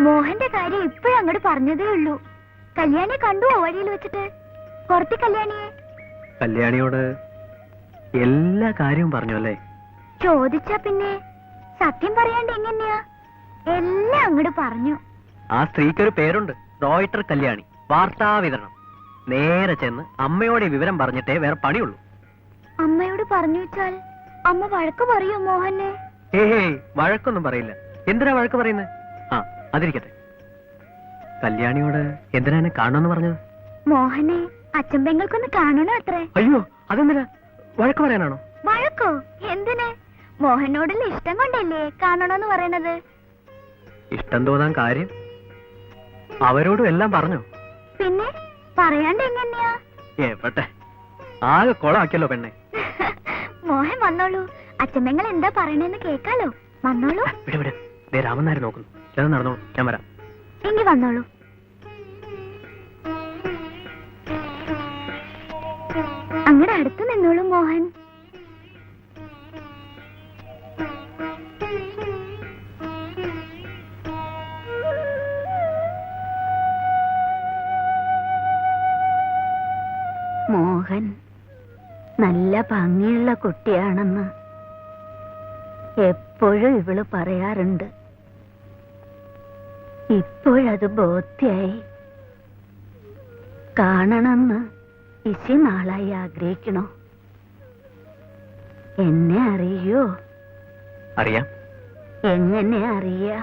മോഹന്റെ കാര്യം ഇപ്പോഴും അങ്ങോട്ട് പറഞ്ഞതേ ഉള്ളൂ. കല്യാണിയെ കണ്ടു വഴിയിൽ വെച്ചിട്ട്? പുറത്തെ കല്യാണിയെ? കല്യാണിയോട് എല്ലാ കാര്യവും പറഞ്ഞു അല്ലേ? ചോദിച്ചാ പിന്നെ സത്യം പറയാണ്ട് എങ്ങനെയാ? എല്ലാം അങ്ങോട്ട് പറഞ്ഞു. ആ സ്ത്രീക്കൊരു പേരുണ്ട്, റോയിട്ടർ കല്യാണി. വാർത്താ വിതരണം. നേരെ ചെന്ന് അമ്മയോട് ഈ വിവരം പറഞ്ഞിട്ടേ വേറെ പണിയുള്ളൂ. അമ്മയോട് പറഞ്ഞു വെച്ചാൽ അമ്മ വഴക്ക് പറയോ മോഹനെ? വഴക്കൊന്നും പറയില്ല. എന്തിനാ വഴക്ക് പറയുന്നത്? ആ അതിരിക്കട്ടെ. കല്യാണിയോട് എന്തിനാ എന്നെ കാണണമെന്ന് പറഞ്ഞത്? മോഹനെ അച്ഛൻ പെങ്ങൾക്കൊന്ന് കാണണോ അത്രേ. അയ്യോ, അതെന്തിനാ? വഴക്ക് പറയാനാണോ? വഴക്കോ? എന്തിന്? മോഹനോടുള്ള ഇഷ്ടം കൊണ്ടല്ലേ കാണണോന്ന് പറയണത്. ഇഷ്ടം തോന്നാൻ കാര്യം? അവരോടും എല്ലാം പറഞ്ഞോ? പിന്നെ പറയാണ്ട് എങ്ങനെയാ? ഏട്ടെ, ആകെ കൊളാക്കിയല്ലോ പെണ്ണെ. മോഹൻ വന്നോളൂ, അച്ഛമ്മങ്ങൾ എന്താ പറയണെന്ന് കേക്കാലോ. വന്നോളൂ. രാമനാര് നോക്കുന്നു. ചേർന്ന് നടന്നോളൂ, ഞാൻ വരാം. എങ്കി വന്നോളൂ. അങ്ങടെ അടുത്ത് നിന്നോളൂ മോഹൻ. മോഹൻ നല്ല ഭംഗിയുള്ള കുട്ടിയാണെന്ന് എപ്പോഴും ഇവള് പറയാറുണ്ട്. ഇപ്പോഴത് ബോധ്യായി. കാണണമെന്ന് ഇശി നാളായി ആഗ്രഹിക്കണോ? എന്നെ അറിയോ? അറിയാം. എങ്ങനെ അറിയാ?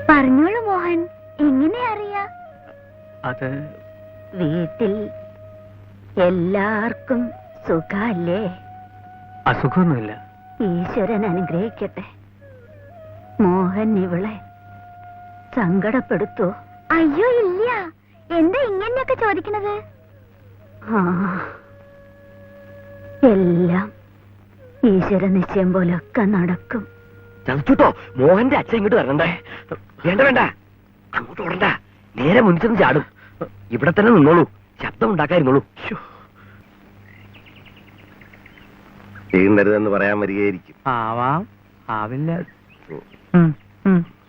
പറഞ്ഞോളൂ മോഹൻ, എങ്ങനെ അറിയാ? അത് വീട്ടിൽ എല്ലാവർക്കും സുഖല്ലേ? അസുഖമൊന്നുമില്ല. ഈശ്വരൻ അനുഗ്രഹിക്കട്ടെ. മോഹൻ ഇവളെ സങ്കടപ്പെടുത്തോ? അയ്യോ ഇല്ല. എന്താ ഇങ്ങനെയൊക്കെ ചോദിക്കണത്? എല്ലാം ഈശ്വര നിശ്ചയം പോലൊക്കെ നടക്കും. ചതച്ചുട്ടോ, മോഹന്റെ അച്ഛൻ ഇങ്ങോട്ട് വരണ്ടേ? വേണ്ട വേണ്ട, അങ്ങോട്ട് ഓടണ്ട. നേരെ മുന്നിൽ ചാടും. ഇവിടെ തന്നെ നിന്നോളൂ, ശബ്ദം ഉണ്ടാക്കായിരുന്നോളൂ. ചെയ്യരുതെന്ന് പറയാൻ വരികയായിരിക്കും. ആവാം, ആവില്ല.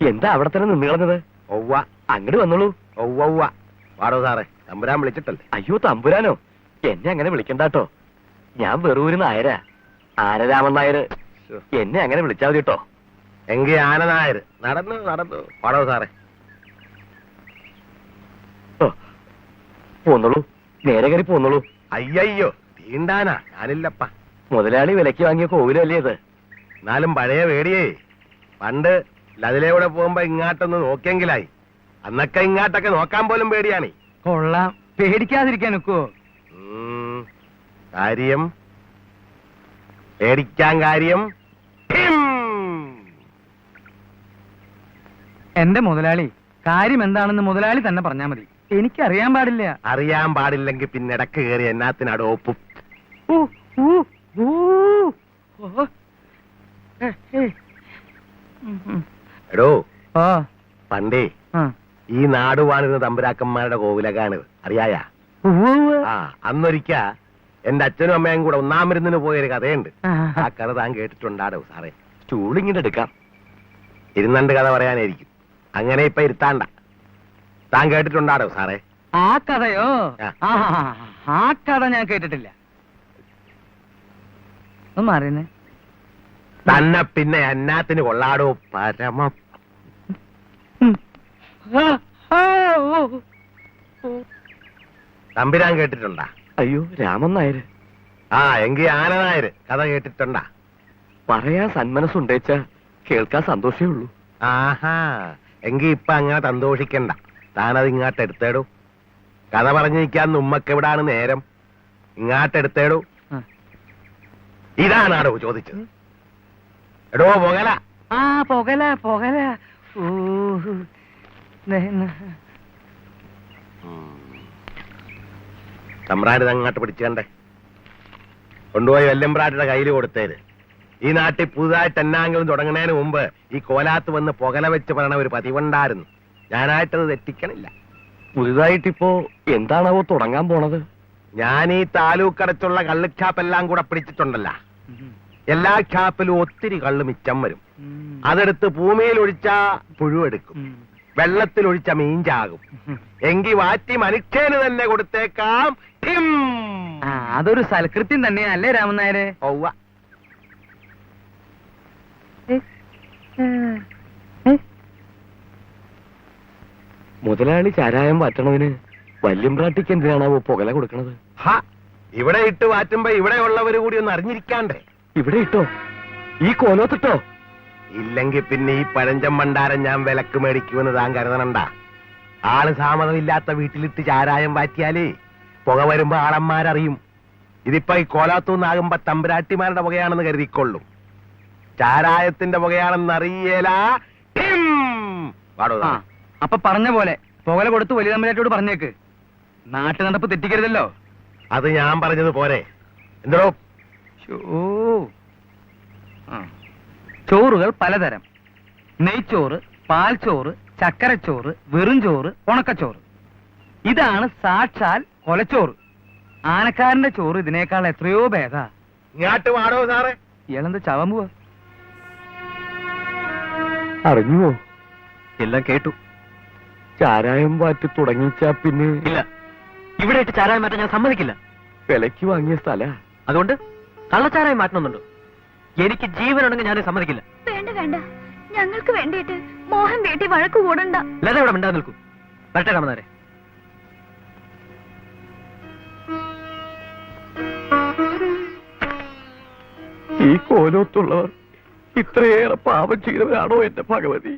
എന്താ അവിടെ തന്നെ നിന്ന് കളഞ്ഞത്? ഒവ്വ, അങ്ങോട്ട് വന്നോളൂ. ഒവ്വ. വാടോ സാറേ, തമ്പുരാൻ വിളിച്ചിട്ടല്ലേ? അയ്യോ തമ്പുരാനോ, എന്നെ അങ്ങനെ വിളിക്കണ്ടാട്ടോ. ഞാൻ വെറൂര് നായരാ, ആനരാമൻ നായര്. എന്നെ അങ്ങനെ വിളിച്ചാൽ മതി കേട്ടോ. എങ്കിൽ ആനനായർ. നടന്നു നടന്നു. വാടോ സാറേ. പോന്നോളൂ, നേരെ കയറി പോന്നോളൂ. അയ്യോ, തീണ്ടാനാ ഞാനില്ലപ്പ. മുതലാളി വിലക്ക് വാങ്ങിയ കോവിലല്ലേ ഇത്? എന്നാലും പഴയ പേടിയേ. പണ്ട് ലതിലൂടെ പോകുമ്പോ ഇങ്ങാട്ടൊന്ന് നോക്കിയെങ്കിലായി. അന്നൊക്കെ ഇങ്ങാട്ടൊക്കെ നോക്കാൻ പോലും പേടിയാണേ. കൊള്ളാം, പേടിക്കാതിരിക്കാൻ ഒക്കുവോ? കാര്യം പേടിക്കാൻ കാര്യം. എന്റെ മുതലാളി, കാര്യം എന്താണെന്ന് മുതലാളി തന്നെ പറഞ്ഞാ മതി. എനിക്കറിയാൻ പാടില്ല. അറിയാൻ പാടില്ലെങ്കിൽ പിന്നെ ഇടക്ക് കയറി എന്നാത്തിനാട് ഒപ്പും. എടോ, പണ്ടേ ഈ നാടുവാണിരുന്ന തമ്പുരാക്കന്മാരുടെ കോവിലകാണിത് അറിയായ? അന്നൊരിക്ക എന്റെ അച്ഛനും അമ്മയും കൂടെ ഒന്നാം മരുന്നിന് പോയൊരു കഥയുണ്ട്. ആ കഥ താൻ കേട്ടിട്ടുണ്ടാടോ സാറേ? സ്റ്റൂളിങ്ങിട്ട് എടുക്കാം. ഇരുന്നണ്ട് കഥ പറയാനായിരിക്കും. അങ്ങനെ ഇപ്പൊ ഇരുത്താണ്ട. താൻ കേട്ടിട്ടുണ്ടാടോ സാറേ? ആ കഥയോ? ആ കഥ ഞാൻ കേട്ടിട്ടില്ല. അറിയുന്നേ തന്നെ പിന്നെ എന്നാത്തിന് കൊള്ളാടോ പരമ. തമ്പുരാൻ കേട്ടിട്ടുണ്ടാ? അയ്യോ, രാമൻ നായര്. എങ്കി ആനനായര് കഥ കേട്ടിട്ടുണ്ടാ? പറയാൻ സന്മനസ്സുണ്ടേച്ച കേൾക്കാൻ സന്തോഷേ ഉള്ളൂ. ആഹാ, എങ്കി ഇപ്പൊ അങ്ങനെ സന്തോഷിക്കണ്ട. താനത് ഇങ്ങാട്ടെടുത്തേടൂ. കഥ പറഞ്ഞിരിക്കാൻ ഉമ്മക്കെവിടാണ് നേരം? ഇങ്ങാട്ടെടുത്തേടൂ. ഇതാണാടോ ചോദിച്ചത്? എടോ പൊകല. പൊകല പൊകല. തമ്പ്രാനിത് അങ്ങോട്ട് പിടിച്ചേണ്ടേ. കൊണ്ടുപോയി വെല്ലമ്പ്രാട്ടിയുടെ കയ്യിൽ കൊടുത്തേര്. ഈ നാട്ടിൽ പുതുതായിട്ട് എന്നാങ്കിലും തുടങ്ങുന്നതിന് മുമ്പ് ഈ കോലാത്ത് വന്ന് പുകല വെച്ച് പറയണ ഒരു പതിവുണ്ടായിരുന്നു. ഞാനായിട്ടത് തെറ്റിക്കണില്ല. പുതുതായിട്ടിപ്പോ എന്താണാവോ തുടങ്ങാൻ പോണത്? ഞാൻ ഈ താലൂക്കടച്ചുള്ള കള്ളുഖാപ്പെല്ലാം കൂടെ പിടിച്ചിട്ടുണ്ടല്ല. എല്ലാ ഖാപ്പിലും ഒത്തിരി കള്ള് മിച്ചം വരും. അതെടുത്ത് ഭൂമിയിൽ ഒഴിച്ചാ പുഴുവെടുക്കും, വെള്ളത്തിൽ ഒഴിച്ച മീൻ ചാകും. എങ്കി വാറ്റി മനുഷ്യന് തന്നെ കൊടുത്തേക്കാം. ഠിം. അതൊരു സൽകൃത്യം തന്നെയല്ലേ രാമൻ നായരെ? ഒവ്വ. മുതലാളി ചാരായം വാറ്റണതിന് വല്യമ്പ്രാട്ടിക്ക് എന്തിനാണാവോ പുകല കൊടുക്കണത്? ഹ, ഇവിടെ ഇട്ട് വാറ്റുമ്പോ ഇവിടെ ഉള്ളവര് കൂടി ഒന്ന് അറിഞ്ഞിരിക്കാണ്ടേ? ഇവിടെ ഇട്ടോ? ഈ കോലോത്തിട്ടോ? ഇല്ലെങ്കിൽ പിന്നെ ഈ പഴഞ്ചൻ ഭണ്ഡാരം ഞാൻ വിലക്ക് മേടിക്കുമെന്ന് താൻ കരുതണണ്ട. ആള് സാമതമില്ലാത്ത വീട്ടിലിട്ട് ചാരായം വാറ്റിയാലേ പുക വരുമ്പോ ആളന്മാരറിയും. ഇതിപ്പോ ഈ കോലാത്തൂന്നാകുമ്പോ തമ്പുരാട്ടിമാരുടെ പുകയാണെന്ന് കരുതിക്കൊള്ളും. ചാരായത്തിന്റെ പുകയാണെന്ന് അറിയേല. അപ്പൊ പറഞ്ഞ പോലെ പുകല കൊടുത്ത് വലിയ തമ്പുരാട്ടിയോട് പറഞ്ഞേക്ക്. നാട്ടു നടപ്പ് തെറ്റിക്കരുതല്ലോ. അത് ഞാൻ പറഞ്ഞത് പോരെ? എന്തോ ചോറുകൾ പലതരം: നെയ്ച്ചോറ്, പാൽച്ചോറ്, ചക്കരച്ചോറ്, വെറും ചോറ്, ഉണക്കച്ചോറ്. ഇതാണ് സാക്ഷാൽ കൊലച്ചോറ്. ആനക്കാരന്റെ ചോറ് ഇതിനേക്കാൾ എത്രയോ ഭേദാ. ഇങ്ങാട്ട് വാടോ സാറേ. ഇയാളെന്താ ചാവാൻ പോവാ? അറിഞ്ഞുവോ? എല്ലാം കേട്ടു. ചാരായം വാറ്റി തുടങ്ങിച്ചാ പിന്നെ ഇല്ല, ഇവിടെ ഇട്ട് ചാരായം മാറ്റാൻ ഞാൻ സമ്മതിക്കില്ല. വിലക്ക് വാങ്ങിയ സ്ഥല. അതുകൊണ്ട് കള്ളച്ചാരായം മാറ്റണമെന്നുണ്ടോ? എനിക്ക് ജീവനുണ്ടെങ്കിൽ ഞാൻ സമ്മതിക്കില്ല. വേണ്ട വേണ്ട, ഞങ്ങൾക്ക് വേണ്ടിയിട്ട് മോഹൻ വീട്ടിൽ വഴക്ക് കൂടണ്ട. ലത ഇവിടെ മിണ്ടാതെ നിൽക്കൂ. വരട്ടെ രാമനാരെ. ഈ കോലോത്തുള്ളവർ ഇത്രയേറെ പാപം ചെയ്തവരാണോ എന്റെ ഭഗവതി?